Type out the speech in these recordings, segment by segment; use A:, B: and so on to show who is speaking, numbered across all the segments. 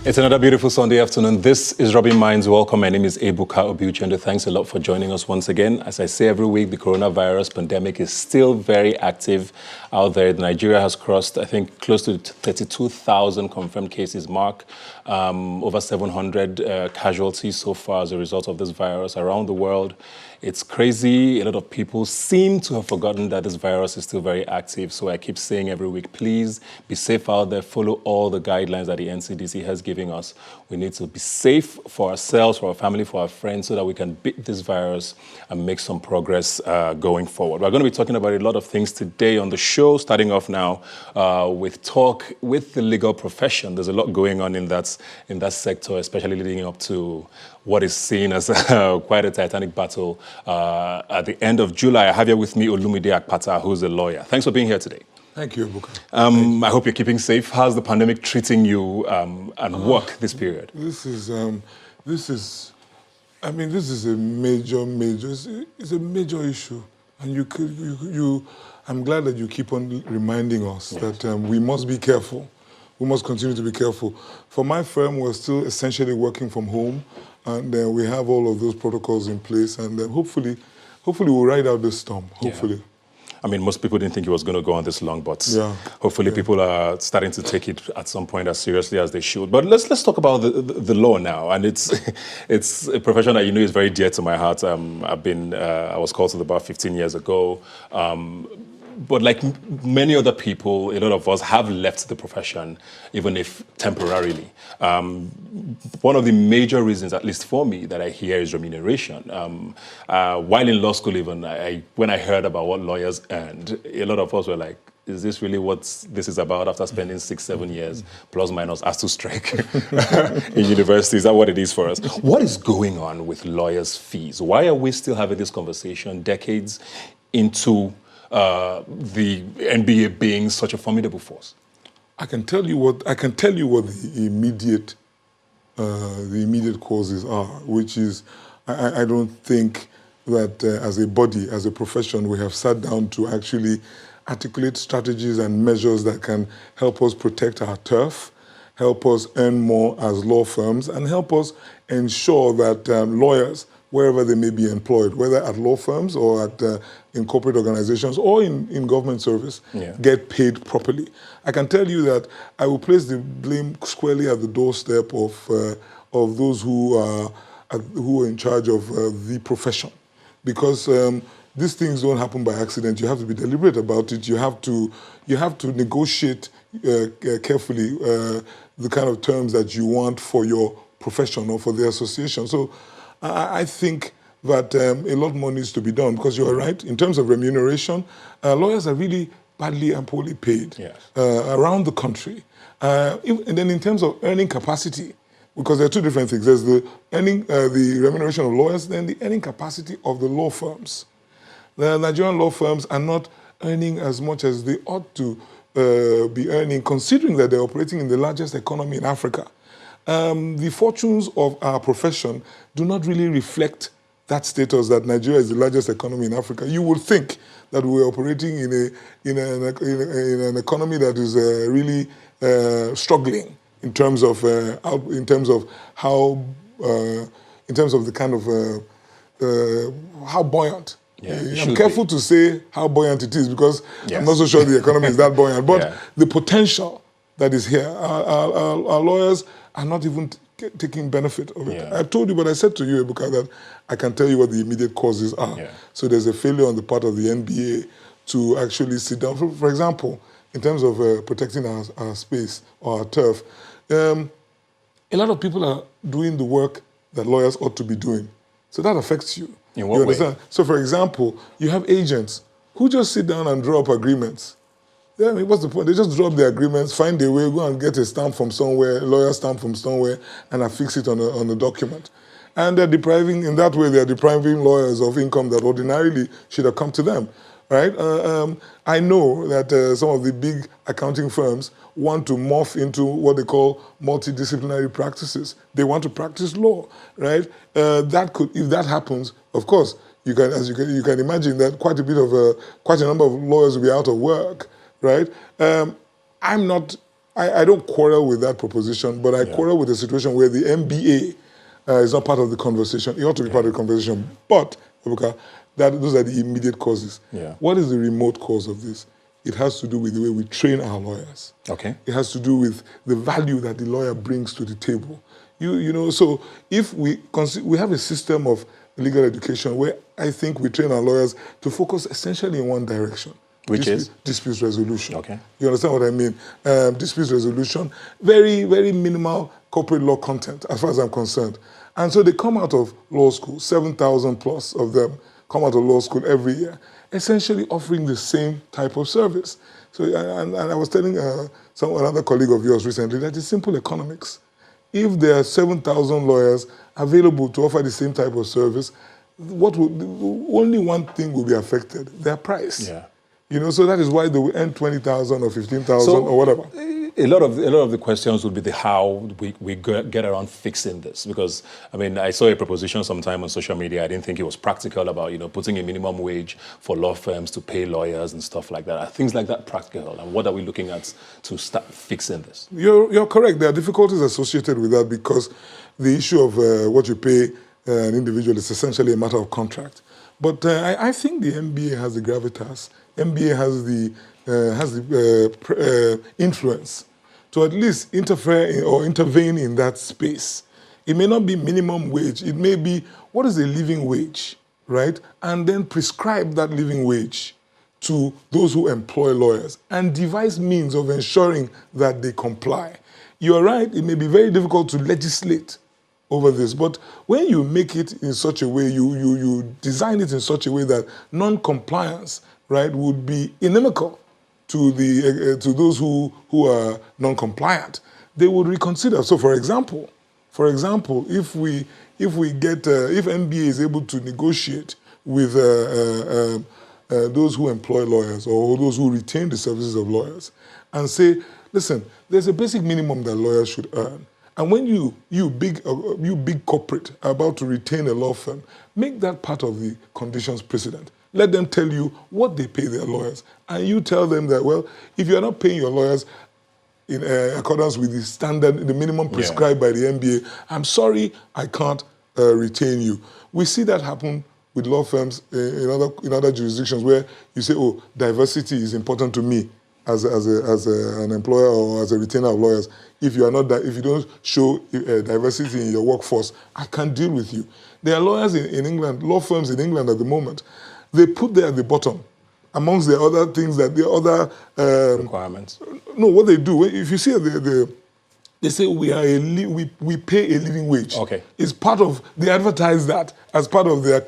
A: It's another beautiful Sunday afternoon. This is Rubbin Minds. Welcome. My name is Ebuka Obiuchendo. Thanks a lot for joining us once again. As I say every week, the coronavirus pandemic is still very active out there. Nigeria has crossed, I think, close to 32,000 confirmed cases mark. Over 700 casualties so far as a result of this virus around the world. It's crazy. A lot of people seem to have forgotten that this virus is still very active. So I keep saying every week, please be safe out there. Follow all the guidelines that the NCDC has given us. We need to be safe for ourselves, for our family, for our friends, so that we can beat this virus and make some progress going forward. We're going to be talking about a lot of things today on the show, starting off now with talk with the legal profession. There's a lot going on in that sector, especially leading up to what is seen as quite a titanic battle at the end of July. I have here with me Olumide Akpata, who's a lawyer. Thanks for being here today.
B: Thank you, Ebuka.
A: I hope you're keeping safe. How's the pandemic treating you and work this period?
B: This is a major, it's a major issue. And I'm glad that you keep on reminding us that we must be careful. We must continue to be careful. For my firm, we're still essentially working from home, and we have all of those protocols in place, and hopefully we'll ride out this storm, hopefully.
A: Yeah. I mean, most people didn't think it was going to go on this long, but hopefully people are starting to take it at some point as seriously as they should. But let's talk about the law now, and it's a profession that you know is very dear to my heart. I was called to the bar 15 years ago. But like many other people, a lot of us have left the profession, even if temporarily. One of the major reasons, at least for me, that I hear is remuneration. While in law school even, when I heard about what lawyers earned, a lot of us were like, is this really what this is about after spending 6-7 years, plus minus, as to strike in university? Is that what it is for us? What is going on with lawyers' fees? Why are we still having this conversation decades into the NBA being such a formidable force?
B: I can tell you what the immediate causes are, which is I don't think that as a body, as a profession, we have sat down to actually articulate strategies and measures that can help us protect our turf, help us earn more as law firms, and help us ensure that lawyers, wherever they may be employed, whether at law firms or in corporate organizations or in government service, get paid properly. I can tell you that I will place the blame squarely at the doorstep of those who are in charge of the profession, because these things don't happen by accident. You have to be deliberate about it. You have to negotiate carefully the kind of terms that you want for your profession or for the association. So I think that a lot more needs to be done, because you are right. In terms of remuneration, lawyers are really badly and poorly paid around the country. And then in terms of earning capacity, because there are two different things. There's the remuneration of lawyers, then the earning capacity of the law firms. The Nigerian law firms are not earning as much as they ought to be earning, considering that they're operating in the largest economy in Africa. The fortunes of our profession do not really reflect that status that Nigeria is the largest economy in Africa. You would think that we're operating in an economy that is really struggling in terms of the kind of how buoyant. I'm careful to say how buoyant it is, because I'm not so sure the economy is that buoyant. But the potential that is here, our lawyers are not even taking benefit of it. I told you, but I said to you, Ebuka, that I can tell you what the immediate causes are. So there's a failure on the part of the NBA to actually sit down. For example, in terms of protecting our space or our turf, a lot of people are doing the work that lawyers ought to be doing. So that affects you.
A: In what way?
B: So for example, you have agents who just sit down and draw up agreements. Yeah, I mean, what's the point? They just drop the agreements, find a way, go and get a stamp from somewhere, a lawyer stamp from somewhere, and affix it on a document. And they're depriving lawyers of income that ordinarily should have come to them, right? I know that some of the big accounting firms want to morph into what they call multidisciplinary practices. They want to practice law, right? If that happens, of course, you can imagine that quite a number of lawyers will be out of work. Right? I'm not I don't quarrel with that proposition, but I quarrel with the situation where the MBA is not part of the conversation. It ought to be part of the conversation. But, Ebuka, those are the immediate causes.
A: Yeah.
B: What is the remote cause of this? It has to do with the way we train our lawyers.
A: Okay.
B: It has to do with the value that the lawyer brings to the table. You know, so if we have a system of legal education where I think we train our lawyers to focus essentially in one direction.
A: Which is?
B: Dispute resolution.
A: Okay.
B: You understand what I mean? Dispute resolution, very, very minimal corporate law content as far as I'm concerned. And so they come out of law school, 7,000 plus of them come out of law school every year, essentially offering the same type of service. So, and I was telling another colleague of yours recently that it's simple economics. If there are 7,000 lawyers available to offer the same type of service, only one thing will be affected: their price.
A: Yeah.
B: You know, so that is why they will earn 20,000 or 15,000 or whatever.
A: A lot of the questions would be the how we get around fixing this, because I mean I saw a proposition sometime on social media. I didn't think it was practical about putting a minimum wage for law firms to pay lawyers and stuff like that. Are things like that practical? And what are we looking at to start fixing this?
B: You're correct. There are difficulties associated with that because the issue of what you pay an individual is essentially a matter of contract. But I think the MBA has the gravitas. MBA has the influence to at least interfere or intervene in that space. It may not be minimum wage. It may be, what is a living wage, right? And then prescribe that living wage to those who employ lawyers and devise means of ensuring that they comply. You're right, it may be very difficult to legislate over this, but when you make it in such a way, you design it in such a way that non-compliance, right, would be inimical to those who are non-compliant, they would reconsider. So, for example, if MBA is able to negotiate with those who employ lawyers or those who retain the services of lawyers, and say, listen, there's a basic minimum that lawyers should earn. And when you big corporate are about to retain a law firm, make that part of the conditions precedent. Let them tell you what they pay their lawyers. And you tell them that, well, if you're not paying your lawyers in accordance with the standard, the minimum prescribed by the MBA, I'm sorry, I can't retain you. We see that happen with law firms in other jurisdictions where you say, oh, diversity is important to me as an employer or as a retainer of lawyers. If you don't show diversity in your workforce, I can't deal with you. There are lawyers in England, law firms in England at the moment. They put there at the bottom, amongst the other things that the other
A: requirements.
B: No, what they do, if you see they say we pay a living wage.
A: Okay,
B: it's part of, they advertise that as part of their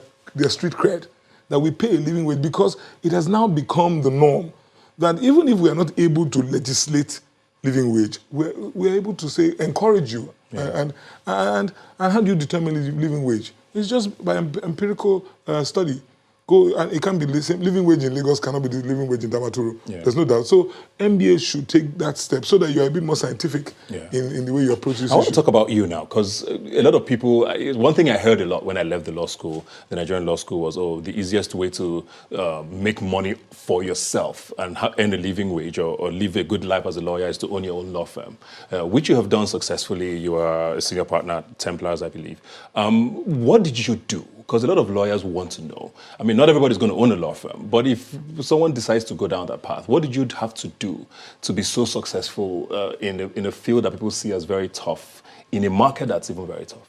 B: street cred, that we pay a living wage, because it has now become the norm that even if we are not able to legislate living wage, we're able to say, encourage you. And how do you determine living wage? It's just by empirical study. And it can be the same. Living wage in Lagos cannot be the living wage in Damaturu. There's no doubt. So MBA should take that step so that you're a bit more scientific in the way you approach this issue.
A: I want to talk about you now, because a lot of people, one thing I heard a lot when I left the law school, the Nigerian law school, was, oh, the easiest way to make money for yourself and earn a living wage or live a good life as a lawyer is to own your own law firm, which you have done successfully. You are a senior partner at Templars, I believe. What did you do? Because a lot of lawyers want to know. I mean, not everybody's going to own a law firm, but if someone decides to go down that path, what did you have to do to be so successful in a field that people see as very tough, in a market that's even very tough?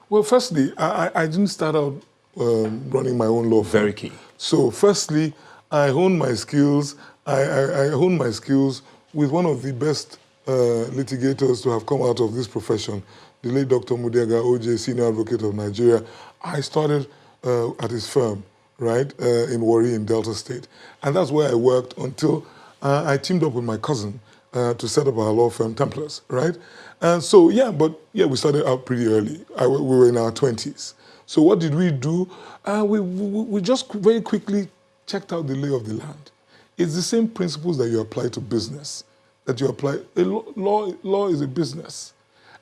B: Well, firstly, I didn't start out running my own law firm.
A: Very key.
B: So, firstly, I honed my skills. I honed my skills with one of the best litigators to have come out of this profession, the late Dr. Mudiaga OJ, Senior Advocate of Nigeria. I started at his firm, right, in Warri in Delta State. And that's where I worked until I teamed up with my cousin to set up our law firm, Templars, right? And so, we started out pretty early. We were in our 20s. So what did we do? We just very quickly checked out the lay of the land. It's the same principles that you apply to business, that you apply. Law is a business.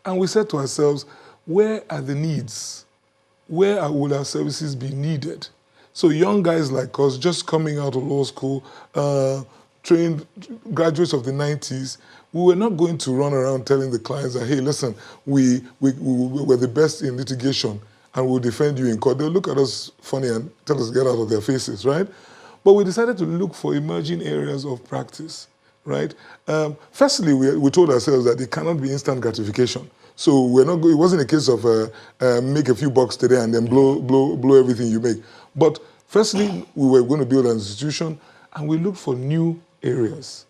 B: And we said to ourselves, where are the needs? Where will our services be needed? So young guys like us, just coming out of law school, trained graduates of the 90s, we were not going to run around telling the clients that, hey, listen, we're the best in litigation and we'll defend you in court. They'll look at us funny and tell us to get out of their faces, right? But we decided to look for emerging areas of practice, right? Firstly, we told ourselves that it cannot be instant gratification. So it wasn't a case of make a few bucks today and then blow everything you make. But firstly, we were going to build an institution and we looked for new areas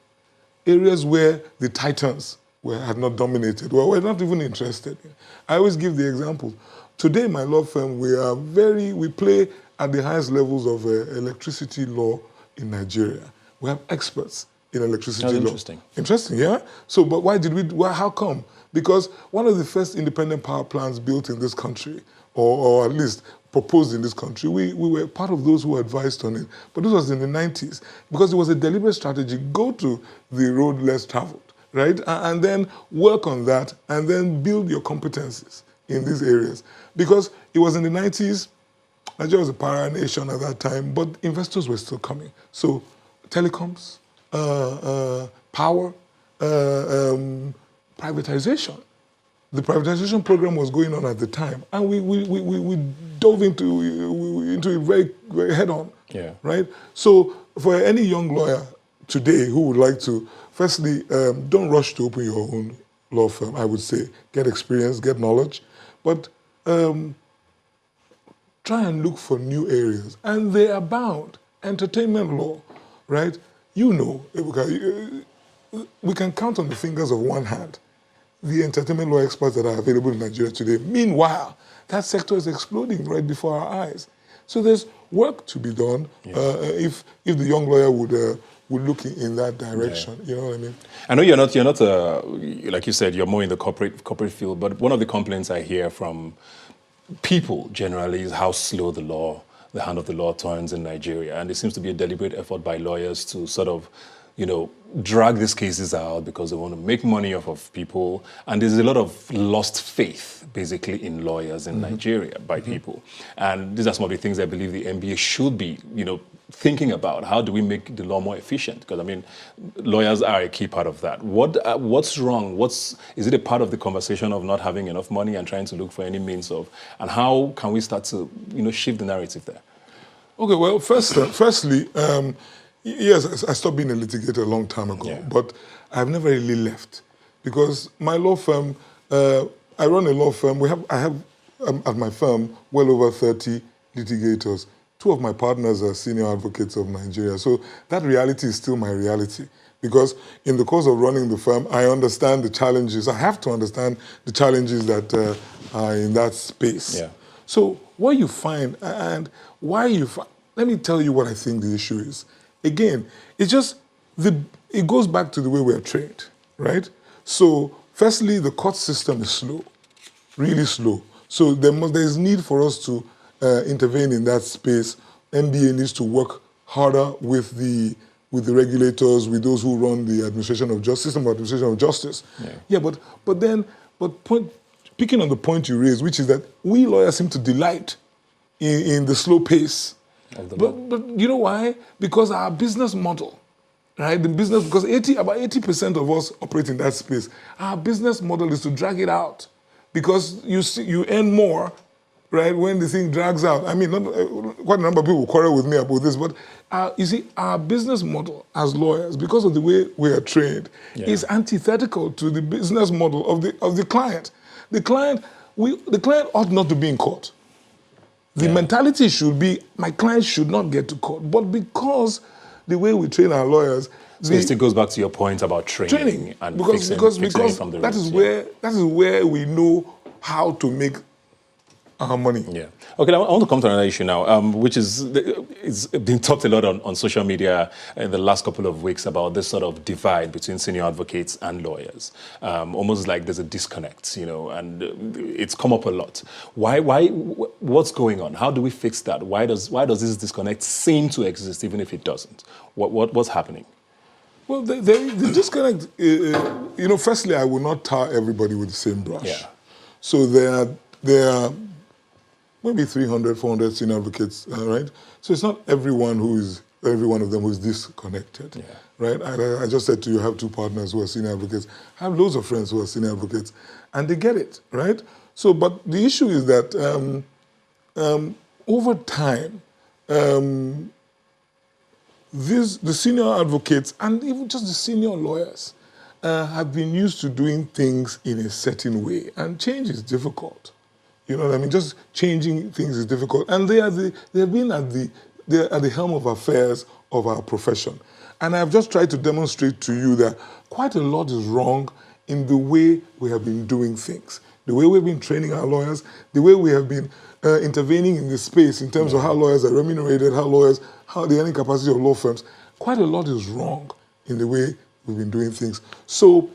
B: where the titans had not dominated. Well, we're not even interested. I always give the example. Today, my law firm, we play at the highest levels of electricity law in Nigeria. We have experts in electricity law.
A: Interesting.
B: Interesting, yeah? So, but how come? Because one of the first independent power plants built in this country, or at least proposed in this country, we were part of those who advised on it. But this was in the 90s, because it was a deliberate strategy. Go to the road less traveled, right? And then work on that, and then build your competencies in these areas. Because it was in the 90s, Nigeria was a para nation at that time, but investors were still coming. So telecoms, power, privatization. The privatization program was going on at the time, and we dove into it very, very head on, right? So for any young lawyer today who would like to, firstly, don't rush to open your own law firm, I would say. Get experience, get knowledge, but try and look for new areas, and they abound. Entertainment law, right? You know, we can count on the fingers of one hand the entertainment law experts that are available in Nigeria today. Meanwhile, that sector is exploding right before our eyes. So there's work to be done if the young lawyer would look in that direction. You know what I mean? I
A: know you're not like you said, you're more in the corporate field, but one of the complaints I hear from people generally is how slow the hand of the law turns in Nigeria. And there seems to be a deliberate effort by lawyers to sort of, drag these cases out because they want to make money off of people. And there's a lot of lost faith, basically, in lawyers in Nigeria by people. And these are some of the things I believe the NBA should be, thinking about. How do we make the law more efficient? Because, I mean, lawyers are a key part of that. What's wrong? Is it a part of the conversation of not having enough money and trying to look for any means of, and how can we start to, shift the narrative there?
B: Okay, well, firstly, yes, I stopped being a litigator a long time ago, but I've never really left because my law firm, I run a law firm. I have at my firm well over 30 litigators. 2 of my partners are senior advocates of Nigeria. So that reality is still my reality because in the course of running the firm, I understand the challenges. I have to understand the challenges that are in that space. Yeah. So what you find and why you find, let me tell you what I think the issue is. Again, it's just, it goes back to the way we're trained, right? So firstly, the court system is slow, really slow. So there's need for us to intervene in that space. NBA needs to work harder with the regulators, with those who run the system of administration of justice. Picking on the point you raised, which is that we lawyers seem to delight in the slow pace. But you know why? Because our business model, right? Because about 80% of us operate in that space. Our business model is to drag it out because you earn more, right, when the thing drags out. I mean, quite a number of people quarrel with me about this, but you see, our business model as lawyers, because of the way we are trained, is antithetical to the business model of the client. The client ought not to be in court. The mentality should be, my client should not get to court. But because the way we train our lawyers...
A: So it still goes back to your point about training and
B: because
A: from the
B: that is where we know how to make our money.
A: Yeah. Okay, I want to come to another issue now, which it's been talked a lot on social media in the last couple of weeks about this sort of divide between senior advocates and lawyers. Almost like there's a disconnect, and it's come up a lot. What's going on? How do we fix that? Why does this disconnect seem to exist even if it doesn't? What's happening?
B: Well, the disconnect, firstly, I will not tar everybody with the same brush. Yeah. So there are maybe 300, 400 senior advocates, right? So it's not everyone who is every one of them was disconnected, right? I just said to you, I have two partners who are senior advocates. I have loads of friends who are senior advocates, and they get it, right? So, but the issue is that over time, the senior advocates and even just the senior lawyers have been used to doing things in a certain way, and change is difficult. You know what I mean? Just changing things is difficult, and they have been at the helm of affairs of our profession. And I've just tried to demonstrate to you that quite a lot is wrong in the way we have been doing things, the way we've been training our lawyers, the way we have been intervening in the space in terms of how lawyers are remunerated, how the earning capacity of law firms. Quite a lot is wrong in the way we've been doing things. So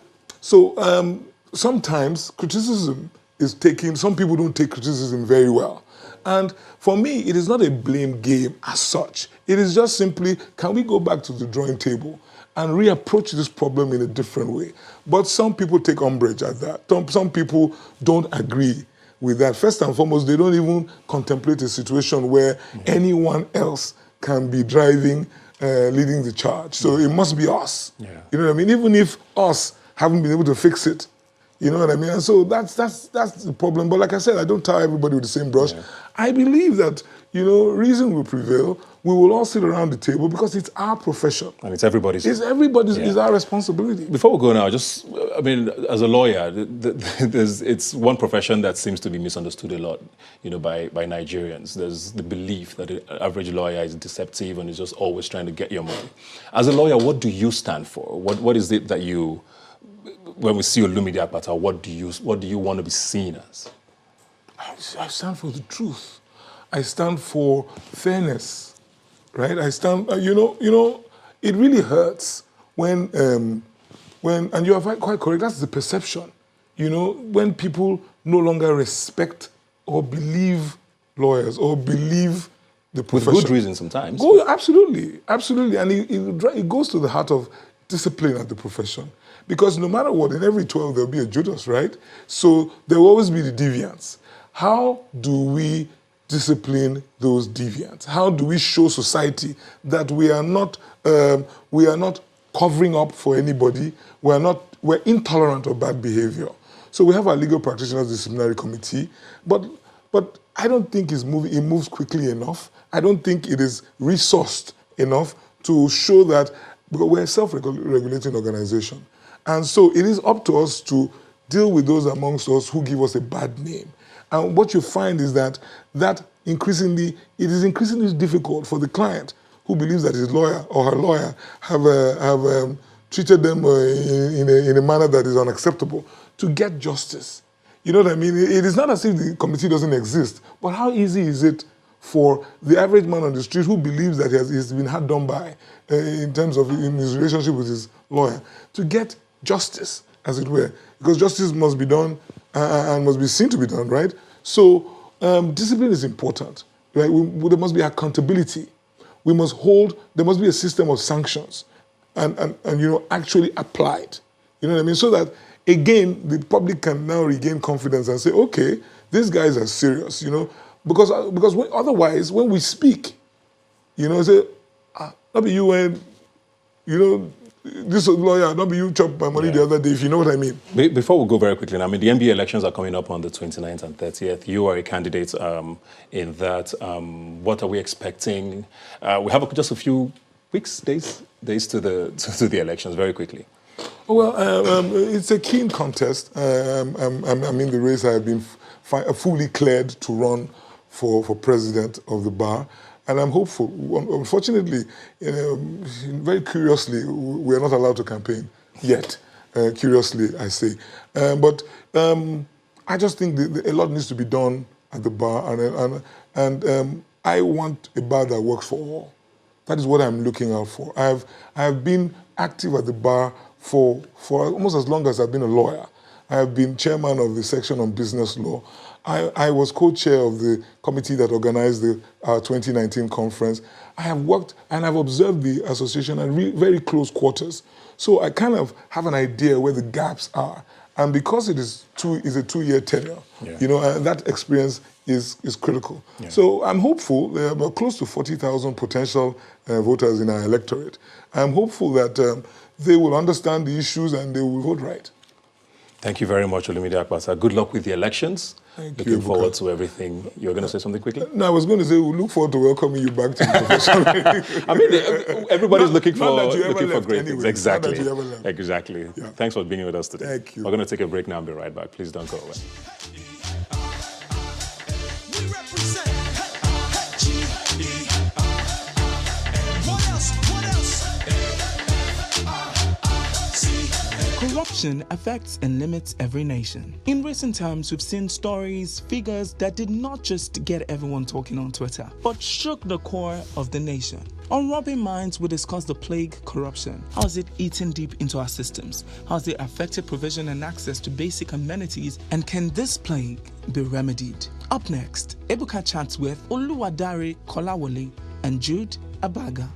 B: sometimes criticism is taken, some people don't take criticism very well. And for me, it is not a blame game as such. It is just simply, can we go back to the drawing table and reapproach this problem in a different way? But some people take umbrage at that. Some people don't agree with that. First and foremost, they don't even contemplate a situation where anyone else can be driving, leading the charge. So it must be us. You know what I mean? Even if us haven't been able to fix it, you know what I mean? And so that's the problem. But like I said, I don't tie everybody with the same brush. I believe that, you know, reason will prevail. We will all sit around the table because it's our profession.
A: And it's everybody's.
B: It's our responsibility.
A: Before we go now, I mean, as a lawyer, it's one profession that seems to be misunderstood a lot, you know, by Nigerians. There's the belief that the average lawyer is deceptive and is just always trying to get your money. As a lawyer, what do you stand for? What is it that you, when we see Olumide Akpata, what do you want to be seen as?
B: I stand for the truth. I stand for fairness, right? I stand, you know, it really hurts when, and you are quite correct, that's the perception, you know, when people no longer respect or believe lawyers or believe the profession.
A: With good reason sometimes.
B: Oh, absolutely, absolutely. And it goes to the heart of discipline at the profession. Because no matter what, in every 12 there'll be a Judas, right? So there will always be the deviants. How do we discipline those deviants? How do we show society that we are not covering up for anybody? We're intolerant of bad behavior. So we have our legal practitioners disciplinary committee, but I don't think it moves quickly enough. I don't think it is resourced enough to show that, because we're a self-regulating organization. And so it is up to us to deal with those amongst us who give us a bad name. And what you find is that it is increasingly difficult for the client who believes that his lawyer or her lawyer have treated them in a manner that is unacceptable to get justice. You know what I mean? It is not as if the committee doesn't exist, but how easy is it for the average man on the street who believes that he's been hard done by in terms of in his relationship with his lawyer to get justice, as it were, because justice must be done and must be seen to be done, right? So discipline is important, right? There must be accountability. There must be a system of sanctions and you know, actually applied. You know what I mean? So that, again, the public can now regain confidence and say, okay, these guys are serious, you know, because otherwise, when we speak, you know, say, not be you when, you know, this lawyer, not be you chopped my money the other day, if you know what I mean.
A: Before we go very quickly, I mean, the NBA elections are coming up on the 29th and 30th. You are a candidate in that. What are we expecting? We have just a few weeks, days to the elections, very quickly.
B: Well, it's a keen contest. I'm in the race. I have been fully cleared to run for president of the bar. And I'm hopeful. Unfortunately, very curiously, we're not allowed to campaign yet. Curiously, I say. But I just think a lot needs to be done at the bar. And I want a bar that works for all. That is what I'm looking out for. I have been active at the bar for almost as long as I've been a lawyer. I have been chairman of the section on business law. I was co-chair of the committee that organized our 2019 conference. I have worked and I've observed the association at very close quarters. So I kind of have an idea where the gaps are. And because it is a 2-year tenure, that experience is critical. Yeah. So I'm hopeful. There are close to 40,000 potential voters in our electorate. I'm hopeful that they will understand the issues and they will vote right.
A: Thank you very much, Olumide Akpasa. Good luck with the elections. Looking forward to everything. You're going to say something quickly?
B: No, I was going to say we look forward to welcoming you back to the profession.
A: I mean, everybody's looking for great things. Exactly. Exactly. Yeah. Thanks for being with us today.
B: Thank you.
A: We're going to take a break now and be right back. Please don't go away.
C: Corruption affects and limits every nation. In recent times, we've seen stories, figures that did not just get everyone talking on Twitter, but shook the core of the nation. On Rubbin Minds, we discuss the plague corruption. How is it eating deep into our systems? How has it affected provision and access to basic amenities? And can this plague be remedied? Up next, Ebuka chats with Oluwadare Kolawole and Jude Abaga.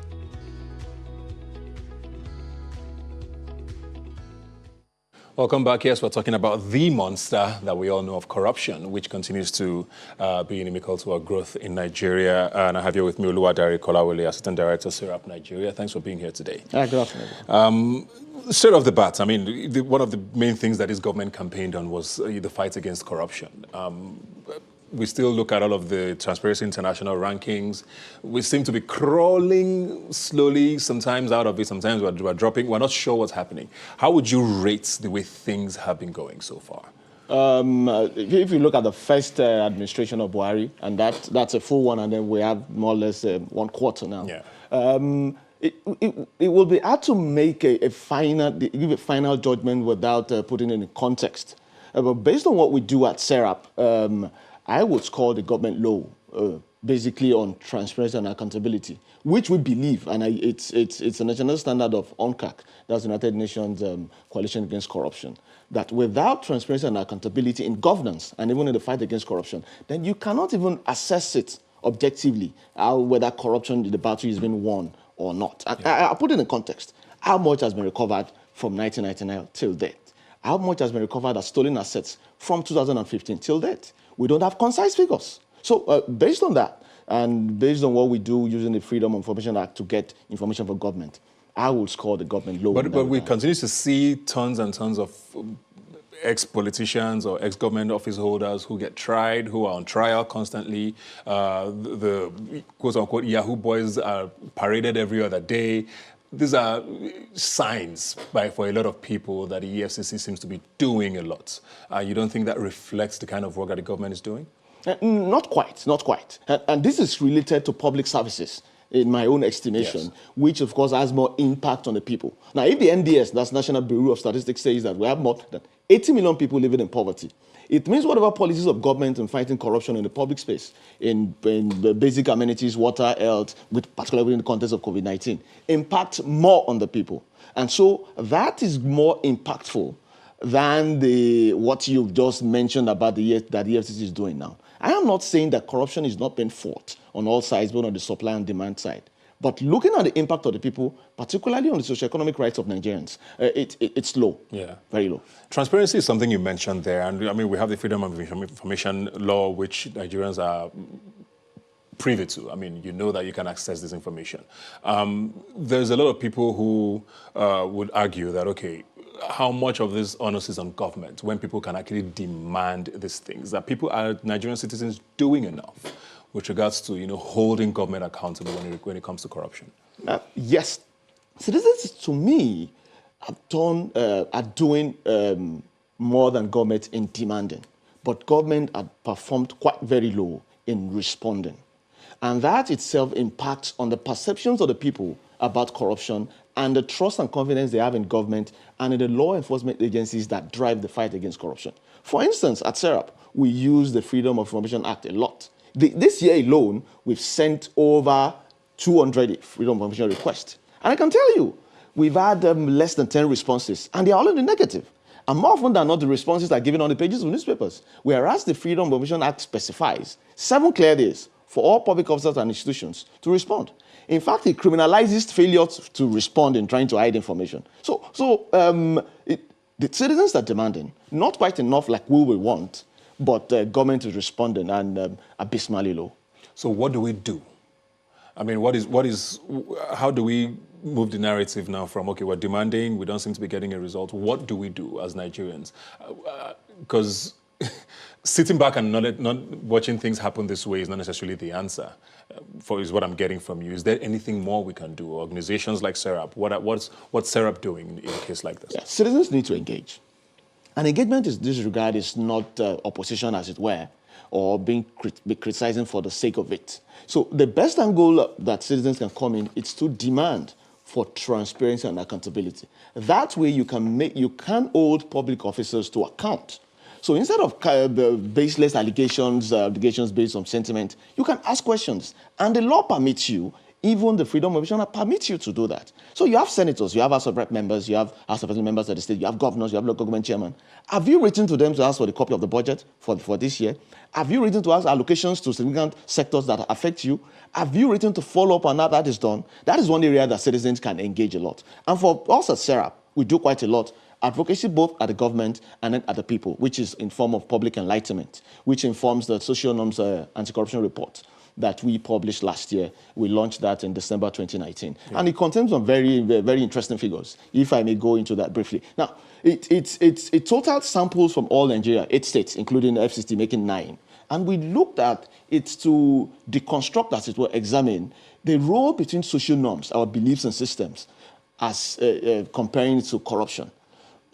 A: Welcome back. Yes, we're talking about the monster that we all know of, corruption, which continues to be inimical to our growth in Nigeria. And I have here with me Oluwadare Kolawole, Assistant Director, SERAP Nigeria. Thanks for being here today.
D: Good afternoon.
A: Straight off the bat, I mean, one of the main things that this government campaigned on was the fight against corruption. We still look at all of the Transparency International rankings. We seem to be crawling slowly, sometimes out of it, sometimes we're dropping. We're not sure what's happening. How would you rate the way things have been going so far?
D: If you look at the first administration of Buhari, and that's a full one, and then we have more or less 1 quarter now.
A: Yeah.
D: It will be hard to make give a final judgment without putting it in context. But based on what we do at SERAP, I would score the government low, basically on transparency and accountability, which we believe, and it's a national standard of UNCAC, that's the United Nations Coalition Against Corruption, that without transparency and accountability in governance and even in the fight against corruption, then you cannot even assess it objectively, whether corruption, the battle is being won or not. Yeah. I'll put it in context. How much has been recovered from 1999 till date? How much has been recovered as stolen assets from 2015 till date? We don't have concise figures. So based on that, and based on what we do using the Freedom of Information Act to get information from government, I will score the government low.
A: But we continue to see tons and tons of ex-politicians or ex-government office holders who get tried, who are on trial constantly. The quote-unquote Yahoo boys are paraded every other day. These are signs for a lot of people that the EFCC seems to be doing a lot. You don't think that reflects the kind of work that the government is doing?
D: Not quite, not quite. And this is related to public services, in my own estimation, yes, which of course has more impact on the people. Now, if the NDS, that's National Bureau of Statistics, says that we have more than 80 million people living in poverty, it means whatever policies of government in fighting corruption in the public space, in the basic amenities, water, health, particularly in the context of COVID-19, impact more on the people. And so that is more impactful than what you've just mentioned about that the EFCC is doing now. I am not saying that corruption is not being fought on all sides, both on the supply and demand side. But looking at the impact of the people, particularly on the socioeconomic rights of Nigerians, it's low, very low.
A: Transparency is something you mentioned there. And I mean, we have the Freedom of Information law, which Nigerians are privy to. I mean, you know that you can access this information. There's a lot of people who would argue that, okay, how much of this onus is on government when people can actually demand these things? That Nigerian citizens doing enough with regards to, holding government accountable when it comes to corruption?
D: Yes. Citizens, to me, are doing more than government in demanding. But government had performed quite very low in responding. And that itself impacts on the perceptions of the people about corruption and the trust and confidence they have in government and in the law enforcement agencies that drive the fight against corruption. For instance, at SERAP, we use the Freedom of Information Act a lot. This year alone, we've sent over 200 Freedom of Information requests. And I can tell you, we've had less than 10 responses, and they're all in the negative. And more often than not, the responses are given on the pages of newspapers, whereas the Freedom of Information Act specifies 7 clear days for all public officers and institutions to respond. In fact, it criminalizes failure to respond in trying to hide information. So the The citizens are demanding, not quite enough like we will want, but government is responding and abysmally low.
A: So what do we do? I mean, how do we move the narrative now from, okay, we're demanding, we don't seem to be getting a result. What do we do as Nigerians? Because sitting back and not watching things happen this way is not necessarily the answer, is what I'm getting from you. Is there anything more we can do? Organizations like SERAP, what's SERAP doing in a case like this?
D: Yeah, citizens need to engage. And engagement in this regard is not opposition, as it were, or be criticizing for the sake of it. So the best angle that citizens can come in is to demand for transparency and accountability. That way you can hold public officers to account. So instead of baseless allegations based on sentiment, you can ask questions. And the law permits you, even the freedom of information permits you to do that. So you have senators, you have House of Rep members, you have House of Representatives members of the state, you have governors, you have local government chairman. Have you written to them to ask for the copy of the budget for this year? Have you written to ask allocations to significant sectors that affect you? Have you written to follow up on how that is done? That is one area that citizens can engage a lot. And for us at SERAP, we do quite a lot. Advocacy both at the government and then at the people, which is in form of public enlightenment, which informs the social norms anti-corruption report that we published last year. We launched that in December 2019. Yeah. And it contains some very, very interesting figures, if I may go into that briefly. Now, it totaled samples from all Nigeria, 8 states, including the FCT, making 9. And we looked at it to deconstruct, as it were, examine the role between social norms, our beliefs and systems, as comparing it to corruption,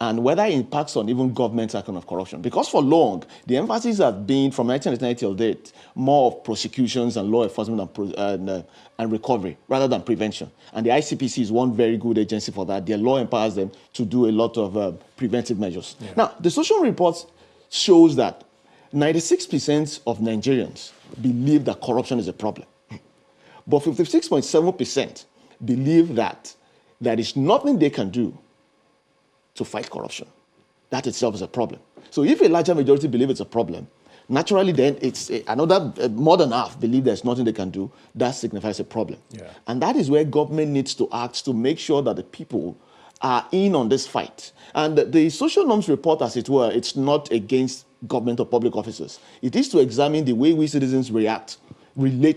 D: and whether it impacts on even government's account of corruption. Because for long, the emphasis has been, from 1999 till date, more of prosecutions and law enforcement and recovery, rather than prevention. And the ICPC is one very good agency for that. Their law empowers them to do a lot of preventive measures. Yeah. Now, the social report shows that 96% of Nigerians believe that corruption is a problem. But 56.7% believe that there is nothing they can do to fight corruption. That itself is a problem. So if a larger majority believe it's a problem, naturally then it's another, more than half believe there's nothing they can do. That signifies a problem. Yeah. And that is where government needs to act to make sure that the people are in on this fight. And the social norms report, as it were, it's not against government or public officers. It is to examine the way we citizens relate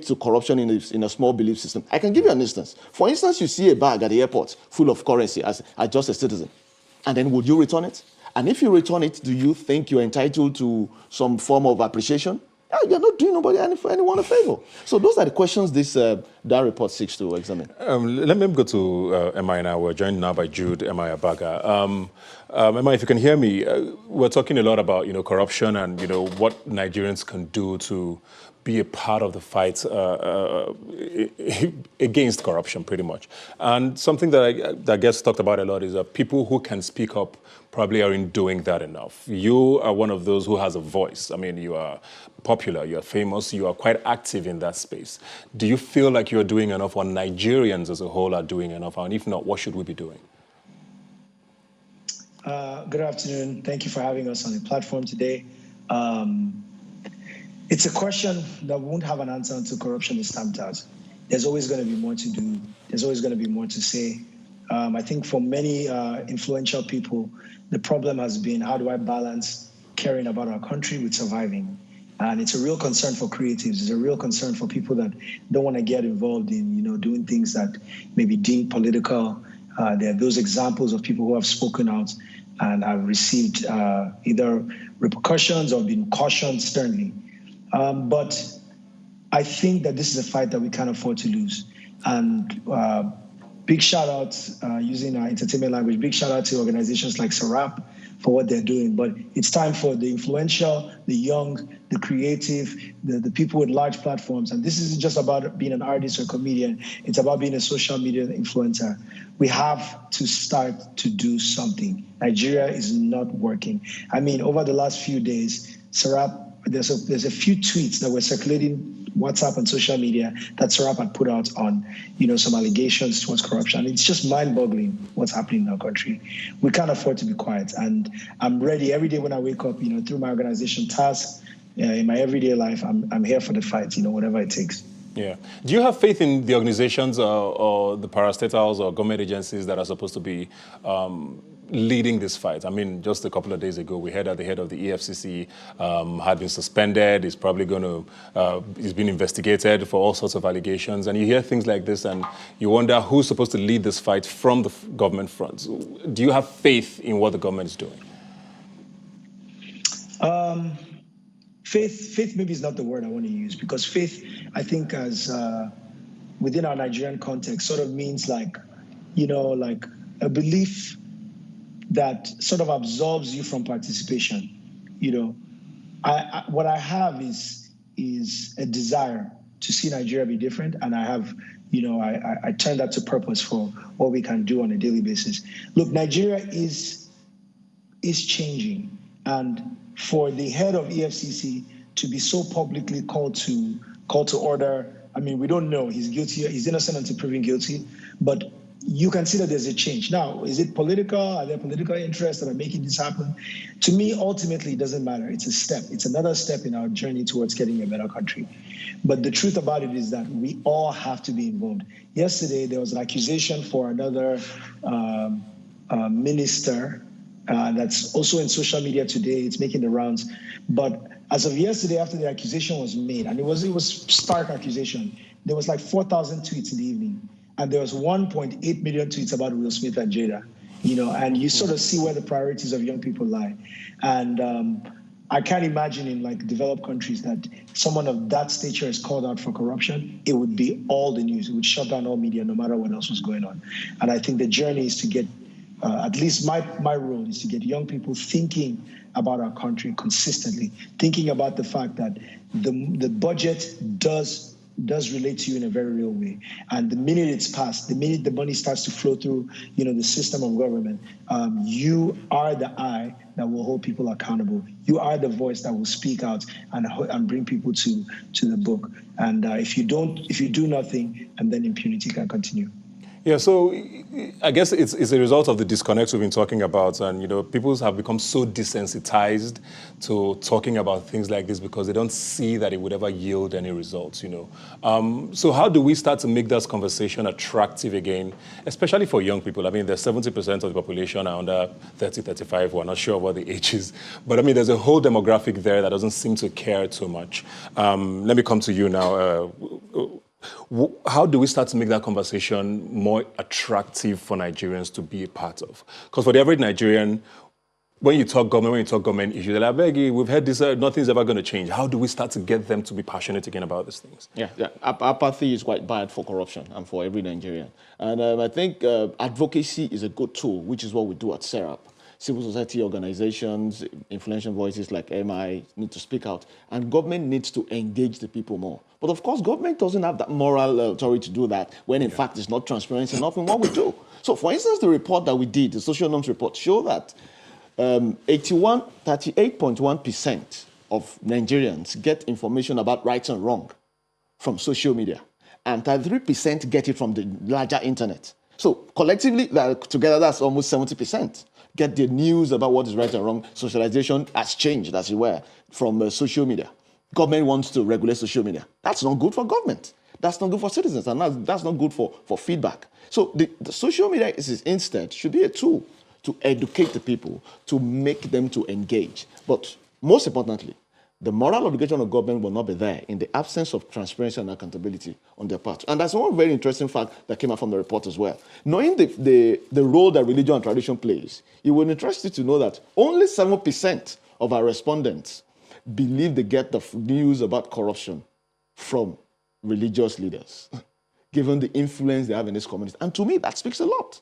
D: to corruption in a small belief system. I can give you an instance. For instance, you see a bag at the airport full of currency as just a citizen. And then would you return it? And if you return it, do you think you're entitled to some form of appreciation? You're not doing anyone a favor. So those are the questions that report seeks to examine.
A: Let me go to Emma now. We're joined now by Jude Emma Abaga. Emma, if you can hear me, we're talking a lot about corruption and what Nigerians can do to be a part of the fight against corruption, pretty much. And something that gets talked about a lot is that people who can speak up probably aren't doing that enough. You are one of those who has a voice. I mean, you are popular, you are famous, you are quite active in that space. Do you feel like you're doing enough, or Nigerians as a whole are doing enough? And if not, what should we be doing?
E: Good afternoon. Thank you for having us on the platform today. It's a question that won't have an answer until corruption is stamped out. There's always going to be more to do. There's always going to be more to say. I think for many influential people, the problem has been, how do I balance caring about our country with surviving? And it's a real concern for creatives. It's a real concern for people that don't want to get involved in, doing things that may be deemed political. There are those examples of people who have spoken out and have received either repercussions or been cautioned sternly. But I think that this is a fight that we can't afford to lose. And big shout out, using our entertainment language, big shout out to organizations like SERAP for what they're doing. But it's time for the influential, the young, the creative, the people with large platforms. And this isn't just about being an artist or comedian. It's about being a social media influencer. We have to start to do something. Nigeria is not working. I mean, over the last few days, SERAP, there's a few tweets that were circulating WhatsApp and social media that SERAP had put out on, some allegations towards corruption. It's just mind-boggling what's happening in our country. We can't afford to be quiet. And I'm ready every day when I wake up, through my organization tasks, in my everyday life, I'm here for the fight, whatever it takes.
A: Yeah. Do you have faith in the organizations or the parastatals or government agencies that are supposed to be leading this fight? I mean, just a couple of days ago, we heard that the head of the EFCC had been suspended. He's probably going to, he's been investigated for all sorts of allegations. And you hear things like this and you wonder who's supposed to lead this fight from the government front. Do you have faith in what the government is doing?
E: Faith maybe is not the word I want to use, because faith, I think, as within our Nigerian context, sort of means like, like a belief that sort of absolves you from participation. What I have is a desire to see Nigeria be different, and I have, I turn that to purpose for what we can do on a daily basis. Look, Nigeria is changing, and for the head of EFCC to be so publicly called to order, I mean, we don't know. He's guilty. He's innocent until proven guilty. But you can see that there's a change. Now, is it political? Are there political interests that are making this happen? To me, ultimately, it doesn't matter. It's a step. It's another step in our journey towards getting a better country. But the truth about it is that we all have to be involved. Yesterday, there was an accusation for another minister that's also in social media today. It's making the rounds. But as of yesterday, after the accusation was made, and it was stark accusation, there was like 4,000 tweets in the evening. And there was 1.8 million tweets about Will Smith and Jada, and you sort of see where the priorities of young people lie. And I can't imagine in like developed countries that someone of that stature is called out for corruption. It would be all the news. It would shut down all media, no matter what else was going on. And I think the journey is to get, at least my role is to get young people thinking about our country consistently, thinking about the fact that the budget does relate to you in a very real way. And the minute it's passed, the minute the money starts to flow through, the system of government, you are the eye that will hold people accountable. You are the voice that will speak out and bring people to the book. And if you do nothing, and then impunity can continue.
A: Yeah, so I guess it's a result of the disconnect we've been talking about, and people have become so desensitized to talking about things like this because they don't see that it would ever yield any results. So how do we start to make this conversation attractive again, especially for young people? I mean, there's 70% of the population are under 30, 35. We're not sure what the age is, but I mean, there's a whole demographic there that doesn't seem to care too much. Let me come to you now. How do we start to make that conversation more attractive for Nigerians to be a part of? Because for the average Nigerian, when you talk government issues, they're like, Beggy, we've heard this, nothing's ever going to change. How do we start to get them to be passionate again about these things?
D: Yeah. Apathy is quite bad for corruption and for every Nigerian. And I think advocacy is a good tool, which is what we do at SERAP. Civil society organizations, influential voices like MI need to speak out, and government needs to engage the people more. But of course, government doesn't have that moral authority to do that when in fact it's not transparent enough in what we do. So for instance, the report that we did, the social norms report, show that 38.1% of Nigerians get information about right and wrong from social media, and 33% get it from the larger internet. So collectively, together, that's almost 70%. Get the news about what is right and wrong. Socialization has changed, as it were, from social media. Government wants to regulate social media. That's not good for government. That's not good for citizens, and that's not good for feedback. So the social media instead should be a tool to educate the people, to make them to engage. But most importantly, the moral obligation of government will not be there in the absence of transparency and accountability on their part. And that's one very interesting fact that came out from the report as well. Knowing the role that religion and tradition plays, it will interest you to know that only 7% of our respondents believe they get the news about corruption from religious leaders, given the influence they have in this community. And to me, that speaks a lot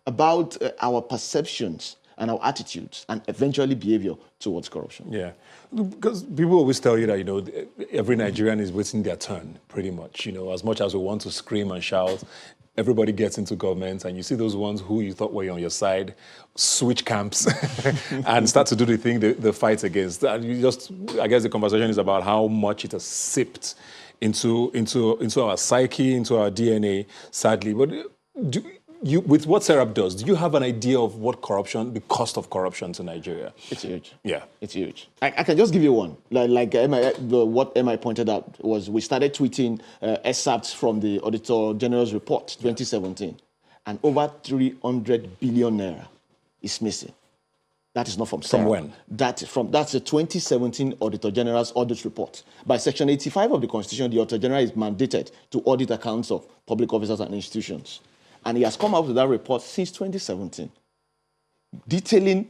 D: about our perceptions and our attitudes and eventually behavior towards corruption.
A: Yeah, because people always tell you that, every Nigerian is waiting their turn, pretty much. As much as we want to scream and shout, everybody gets into government, and you see those ones who you thought were on your side switch camps and start to do the thing they fight against. And I guess the conversation is about how much it has seeped into our psyche, into our DNA, sadly. But with what SERAP does, do you have an idea of what the cost of corruption to Nigeria?
D: It's huge.
A: Yeah.
D: It's huge. I can just give you one. Like what MI pointed out was we started tweeting excerpts from the Auditor General's report 2017, and over 300 billion naira is missing. That is not from
A: From
D: SERAP.
A: when?
D: That's the 2017 Auditor General's audit report. By Section 85 of the Constitution, the Auditor General is mandated to audit accounts of public officers and institutions. And he has come out with that report since 2017, detailing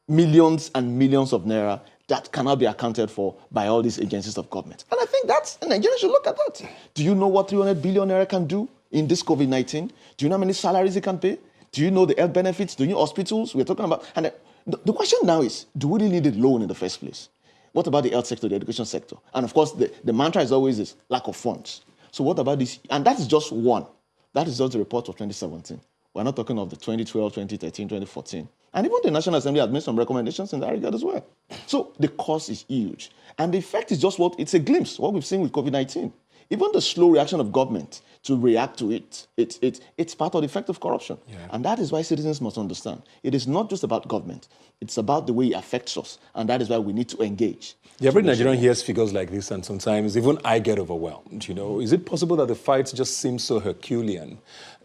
D: millions and millions of naira that cannot be accounted for by all these agencies of government. And I think Nigerians should look at that. Do you know what 300 billion naira can do in this COVID-19? Do you know how many salaries it can pay? Do you know the health benefits? Do you know hospitals? We're talking about... And the question now is, do we really need a loan in the first place? What about the health sector, the education sector? And of course, the mantra is always this, lack of funds. So what about this? And that is just one. That is just the report of 2017. We're not talking of the 2012, 2013, 2014. And even the National Assembly has made some recommendations in that regard as well. So the cost is huge. And the effect is just it's a glimpse, what we've seen with COVID-19. Even the slow reaction of government to react to it's part of the effect of corruption. Yeah. And that is why citizens must understand. It is not just about government. It's about the way it affects us. And that is why we need to engage.
A: The average Nigerian hears figures like this, and sometimes even I get overwhelmed. Is it possible that the fight just seems so Herculean?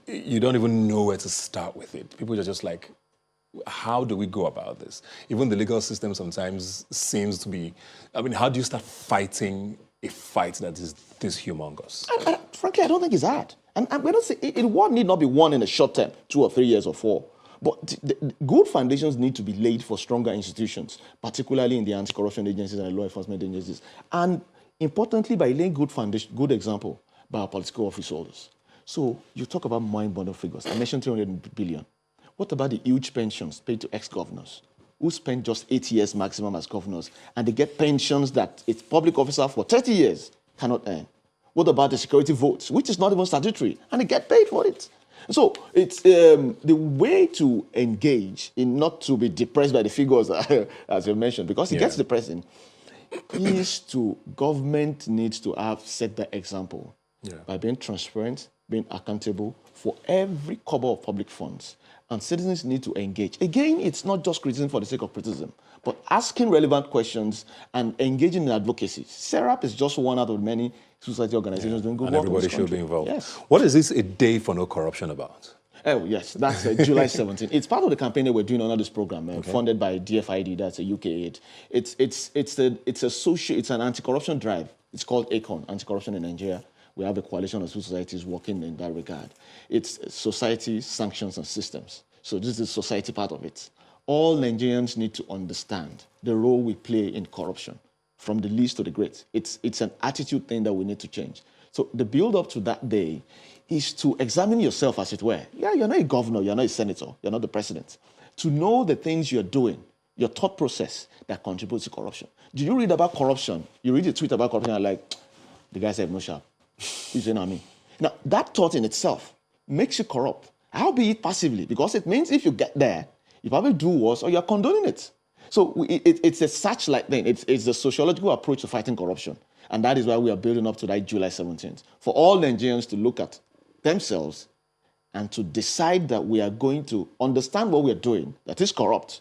A: You don't even know where to start with it. People are just like, how do we go about this? Even the legal system sometimes seems to be, how do you start fighting a fight that is this humongous?
D: Frankly, I don't think it's hard. And we don't say war need not be won in a short term, 2 or 3 years or 4. But the good foundations need to be laid for stronger institutions, particularly in the anti-corruption agencies and the law enforcement agencies. And importantly, by laying good example by our political office holders. So you talk about mind-boggling figures. I mentioned 300 billion. What about the huge pensions paid to ex-governors who spend just 8 years maximum as governors, and they get pensions that a public officer for 30 years cannot earn? What about the security votes, which is not even statutory, and they get paid for it? So it's the way to engage in not to be depressed by the figures, as you mentioned, because it gets depressing, is to government needs to set the example by being transparent, being accountable for every kobo of public funds. And citizens need to engage. Again, it's not just criticism for the sake of criticism, but asking relevant questions and engaging in advocacy. SERAP is just one out of many society organizations doing good work.
A: And everybody should be involved.
D: Yes.
A: What is this A Day for No Corruption about?
D: Oh, yes, that's July 17th. It's part of the campaign that we're doing under this program, funded by DFID, that's a UK aid. It's an anti-corruption drive. It's called ACON, Anti-Corruption in Nigeria. We have a coalition of civil societies working in that regard. It's society, sanctions, and systems. So this is the society part of it. All Nigerians need to understand the role we play in corruption, from the least to the great. It's an attitude thing that we need to change. So the build-up to that day is to examine yourself, as it were. Yeah, you're not a governor, you're not a senator, you're not the president. To know the things you're doing, your thought process that contributes to corruption. Do you read about corruption? You read a tweet about corruption and like, the guy said no sharp. You say, no, me. Now, that thought in itself makes you corrupt. Albeit passively, because it means if you get there, you probably do worse or you're condoning it. So it's a such-like thing. It's the sociological approach to fighting corruption. And that is why we are building up to that July 17th. For all Nigerians to look at themselves and to decide that we are going to understand what we're doing, that is corrupt,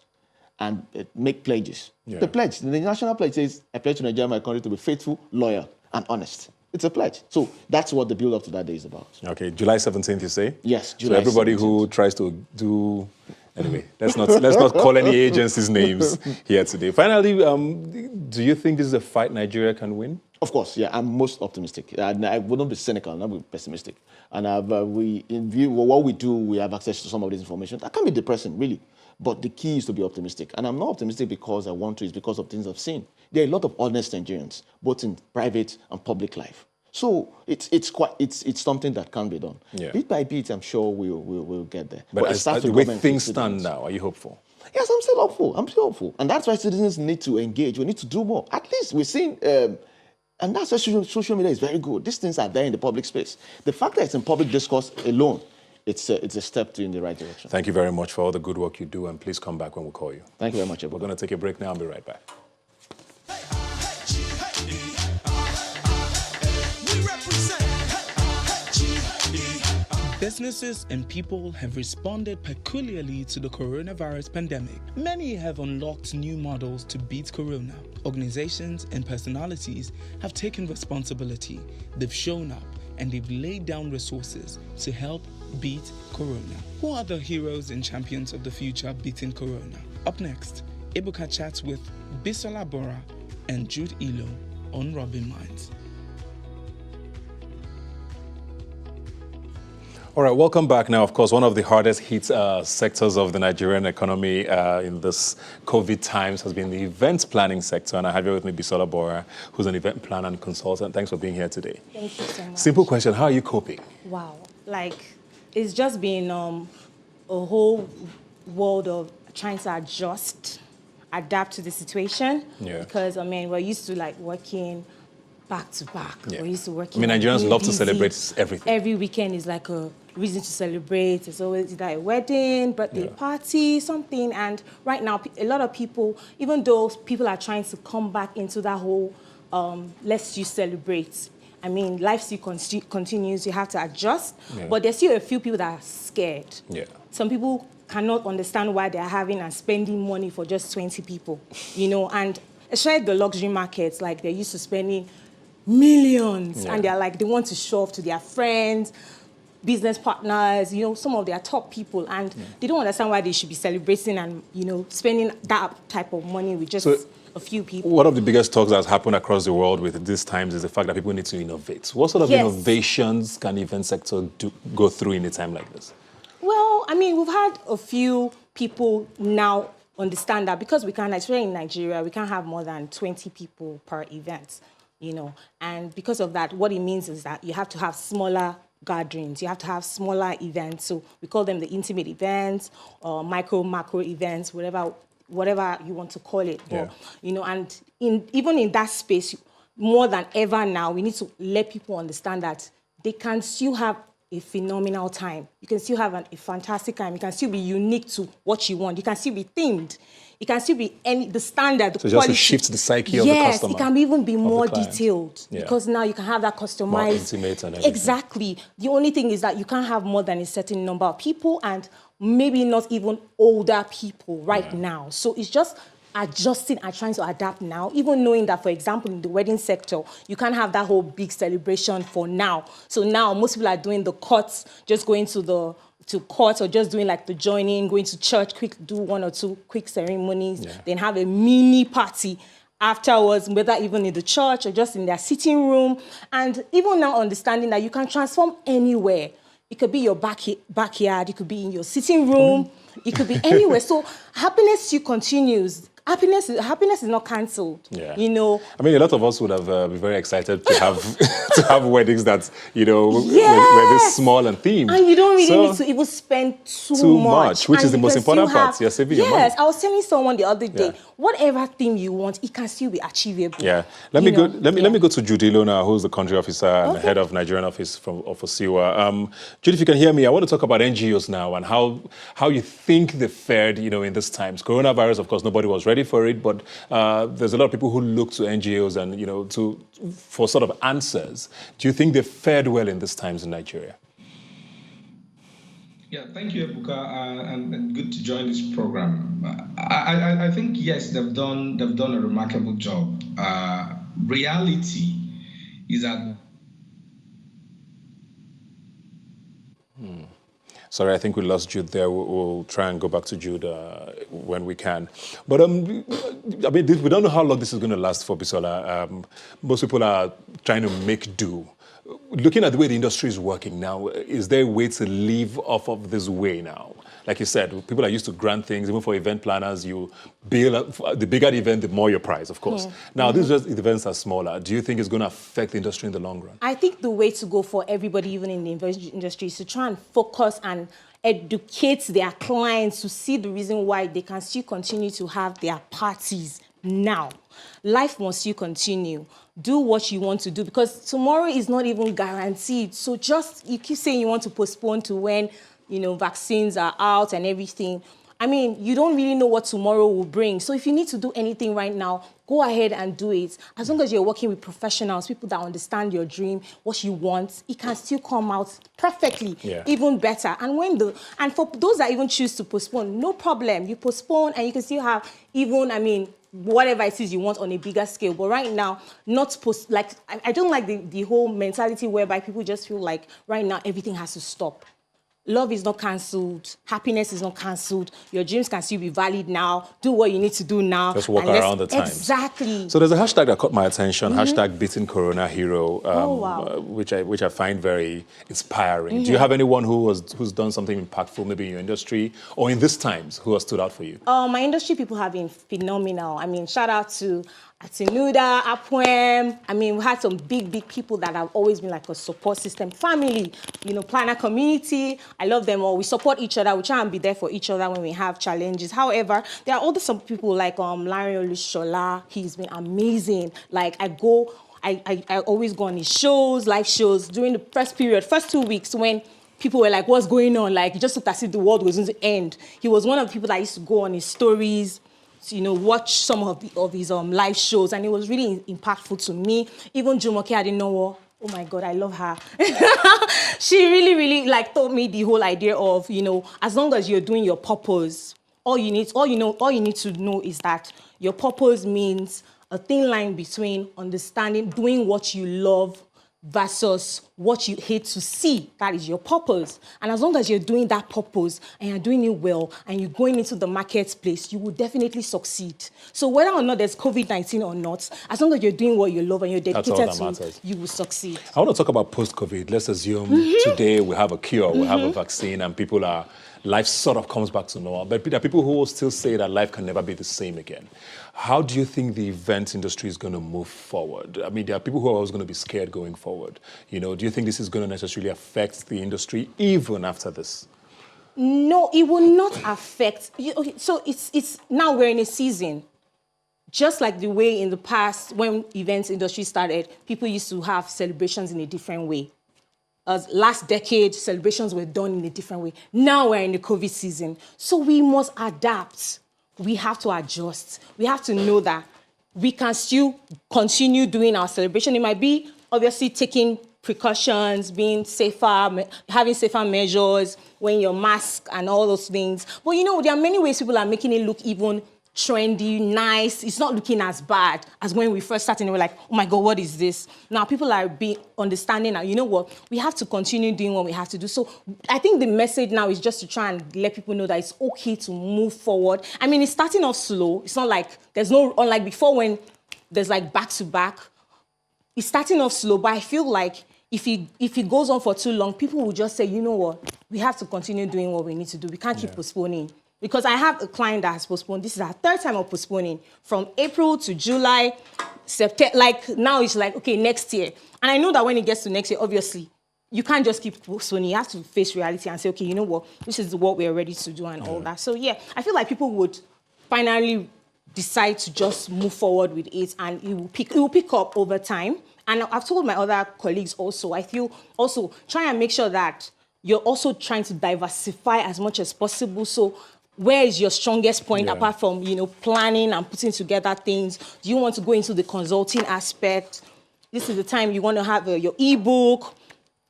D: and make pledges. Yeah. The pledge, the national pledge says, I pledge to Nigeria, my country, to be faithful, loyal, and honest. It's a pledge. So that's what the build-up to that day is about.
A: Okay, July 17th, you say?
D: Yes, July 17th.
A: So everybody who tries to do... Anyway, let's not call any agencies' names here today. Finally, do you think this is a fight Nigeria can win?
D: Of course, yeah. I'm most optimistic. I wouldn't be cynical, not be pessimistic. And in view of what we do, we have access to some of this information. That can be depressing, really. But the key is to be optimistic. And I'm not optimistic because I want to, it's because of things I've seen. There are a lot of honest Nigerians, both in private and public life. So it's something that can be done. Yeah. Bit by bit, I'm sure we'll get there.
A: But as the way things stand now, are you hopeful?
D: Yes, I'm still hopeful. And that's why citizens need to engage. We need to do more. At least we're seeing, and that's why social media is very good. These things are there in the public space. The fact that it's in public discourse alone, it's a step in the right direction.
A: Thank you very much for all the good work you do, and please come back when we call you.
D: Thank you very much,
A: We're going to take a break now and be right back.
C: Businesses and people have responded peculiarly to the coronavirus pandemic. Many have unlocked new models to beat corona. Organizations and personalities have taken responsibility. They've shown up and they've laid down resources to help beat Corona? Who are the heroes and champions of the future beating Corona? Up next, Ebuka chats with Bisola Bora and Jude Ilo on Rubbin Minds.
A: All right, welcome back. Now, of course, one of the hardest hit sectors of the Nigerian economy in this COVID times has been the events planning sector. And I have here with me Bisola Bora, who's an event planner and consultant. Thanks for being here today.
F: Thank you so much.
A: Simple question, how are you coping?
F: Wow. Like, it's just been a whole world of trying to adapt to the situation.
A: Yeah.
F: Because, I mean, we're used to, like, working back to back.
A: Yeah.
F: We're used to working.
A: I mean, Nigerians
F: being
A: love to
F: busy.
A: celebrate everything.
F: Every weekend is like a reason to celebrate. It's always either a wedding, birthday party, something. And right now, a lot of people, even though people are trying to come back into that whole let's just celebrate. I mean, life still continues. You have to adjust.
A: Yeah.
F: But there's still a few people that are scared.
A: Yeah.
F: Some people cannot understand why they're having and spending money for just 20 people, you know, and especially the luxury markets, like they're used to spending millions, and they're like, they want to show off to their friends, business partners, you know, some of their top people, and they don't understand why they should be celebrating and, you know, spending that type of money with just a few people.
A: One of the biggest talks that's happened across the world with these times is the fact that people need to innovate. What sort of innovations can the event sector go through in a time like this?
F: Well, I mean, we've had a few people now understand that because we can't, especially in Nigeria, we can't have more than 20 people per event, you know. And because of that, what it means is that you have to have smaller gatherings, you have to have smaller events. So we call them the intimate events or macro events, whatever you want to call it. But, you know, and even in that space, more than ever now, we need to let people understand that they can still have a phenomenal time. You can still have a fantastic time. You can still be unique to what you want. You can still be themed. It can still be the standard, the quality.
A: Just to shift the psyche of the customer.
F: Yes, it can even be more detailed because now you can have that customized.
A: More intimate and everything.
F: Exactly. The only thing is that you can't have more than a certain number of people and maybe not even older people right now. So it's just adjusting and trying to adapt now, even knowing that, for example, in the wedding sector, you can't have that whole big celebration for now. So now most people are doing the courts, just going to court or just doing like the joining, going to church, do 1 or 2 quick ceremonies, then have a mini party afterwards, whether even in the church or just in their sitting room. And even now understanding that you can transform anywhere. It could be your backyard, it could be in your sitting room, it could be anywhere. So happiness still continues. Happiness is not cancelled. Yeah. You know.
A: I mean, a lot of us would have been very excited to have to have weddings that, you know, were this small and themed.
F: And you don't really need to even spend too much,
A: which is the most important part. You're saving your money.
F: Yes, I was telling someone the other day, whatever theme you want, it can still be achievable.
A: Yeah. Let me go to Jude Ilo now, who's the country officer and head of Nigerian office of OSIWA. Jude, if you can hear me, I want to talk about NGOs now and how you think they fared, you know, in these times. Coronavirus, of course, nobody was ready for it, but there's a lot of people who look to NGOs and, you know, for sort of answers. Do you think they fared well in these times in Nigeria?
G: Yeah, thank you, Ebuka, and good to join this program. I think yes, they've done a remarkable job. Reality is that.
A: Sorry, I think we lost Jude there. We'll try and go back to Jude when we can. But I mean, we don't know how long this is going to last for, Bisola. Most people are trying to make do. Looking at the way the industry is working now, is there a way to live off of this way now? Like you said, people are used to grand things. Even for event planners, you bill the bigger the event, the more your price, of course. Now, these events are smaller. Do you think it's going to affect the industry in the long run?
F: I think the way to go for everybody, even in the industry, is to try and focus and educate their clients to see the reason why they can still continue to have their parties now. Life must still continue. Do what you want to do because tomorrow is not even guaranteed. So you keep saying you want to postpone to when, you know, vaccines are out and everything. I mean, you don't really know what tomorrow will bring. So if you need to do anything right now, go ahead and do it. As long as you're working with professionals, people that understand your dream, what you want, it can still come out perfectly, even better. And for those that even choose to postpone, no problem. You postpone and you can still have whatever it is you want on a bigger scale. But right now, I don't like the whole mentality whereby people just feel like right now everything has to stop. Love is not cancelled. Happiness is not cancelled. Your dreams can still be valid now. Do what you need to do now.
A: Just walk around the times.
F: Exactly.
A: So there's a hashtag that caught my attention, hashtag beating Corona hero,
F: wow.
A: which I find very inspiring. Do you have anyone who's done something impactful, maybe in your industry or in these times, who has stood out for you?
F: My industry people have been phenomenal. I mean, shout out to Atinuda, Apwem. I mean, we had some big people that have always been like a support system. Family, planner community. I love them all. We support each other. We try and be there for each other when we have challenges. However, there are also some people like Larry Olushola. He's been amazing. Like I always go on his shows, live shows during the first 2 weeks when people were like, what's going on? Like, it just looked as if the world was going to end. He was one of the people that used to go on his stories, watch some of his live shows, and it was really impactful to me. Even Jumoke Adinowo, oh my God, I love her. She really like taught me the whole idea of, as long as you're doing your purpose, all you need to know is that your purpose means a thin line between understanding, doing what you love versus what you hate to see. That is your purpose. And as long as you're doing that purpose and you're doing it well and you're going into the marketplace, you will definitely succeed. So whether or not there's COVID-19 or not, as long as you're doing what you love and you're dedicated to it, you will succeed.
A: I want to talk about post-COVID. Let's assume today we have a cure, we have a vaccine, and life sort of comes back to normal. But there are people who will still say that life can never be the same again. How do you think the event industry is going to move forward? I mean, there are people who are always going to be scared going forward. Do you think this is going to necessarily affect the industry even after this?
F: No, it will not affect. Okay, so it's now we're in a season. Just like the way in the past when events industry started, people used to have celebrations in a different way. Last decade, celebrations were done in a different way. Now we're in the COVID season. So we must adapt. We have to adjust. We have to know that we can still continue doing our celebration. It might be obviously taking precautions, being safer, having safer measures, wearing your mask and all those things. But there are many ways people are making it look even trendy, nice. It's not looking as bad as when we first started and we were like, oh my God, what is this? Now people are understanding now, you know what? We have to continue doing what we have to do. So I think the message now is just to try and let people know that it's okay to move forward. I mean, it's starting off slow. It's not like unlike before when there's like back to back. It's starting off slow, but I feel like if it goes on for too long, people will just say, you know what? We have to continue doing what we need to do. We can't keep postponing. Because I have a client that has postponed. This is our third time of postponing from April to July, September. Like now it's like, okay, next year. And I know that when it gets to next year, obviously, you can't just keep postponing. You have to face reality and say, okay, you know what? This is what we're ready to do and all that. So yeah, I feel like people would finally decide to just move forward with it and it will pick up over time. And I've told my other colleagues also, I feel also try and make sure that you're also trying to diversify as much as possible. So where is your strongest point apart from, planning and putting together things? Do you want to go into the consulting aspect? This is the time you want to have your ebook.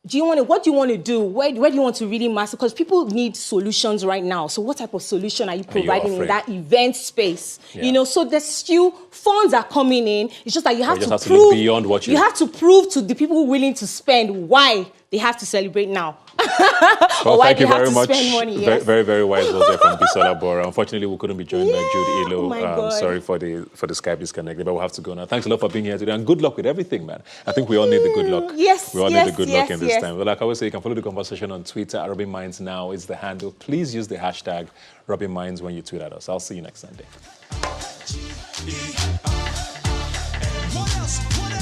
F: What do you want to do? Where do you want to really master? Because people need solutions right now. So what type of solution are you providing in that event space?
A: Yeah.
F: So there's still funds are coming in. It's just that you have to
A: look
F: prove
A: beyond what
F: you have to prove to the people willing to spend why they have to celebrate now.
A: Well,
F: why
A: thank you very much.
F: Money, yes?
A: Very, very wise words there from Bisola Bora. Unfortunately, we couldn't be joined by Jude Ilo.
F: Oh my God.
A: Sorry for the Skype disconnect, but we'll have to go now. Thanks a lot for being here today, and good luck with everything, man. I think we all need the good luck.
F: Yes,
A: we all need the good luck in this time. Well, like I always say, you can follow the conversation on Twitter at Rubbin Minds now. It's the handle. Please use the hashtag Rubbin Minds when you tweet at us. I'll see you next Sunday.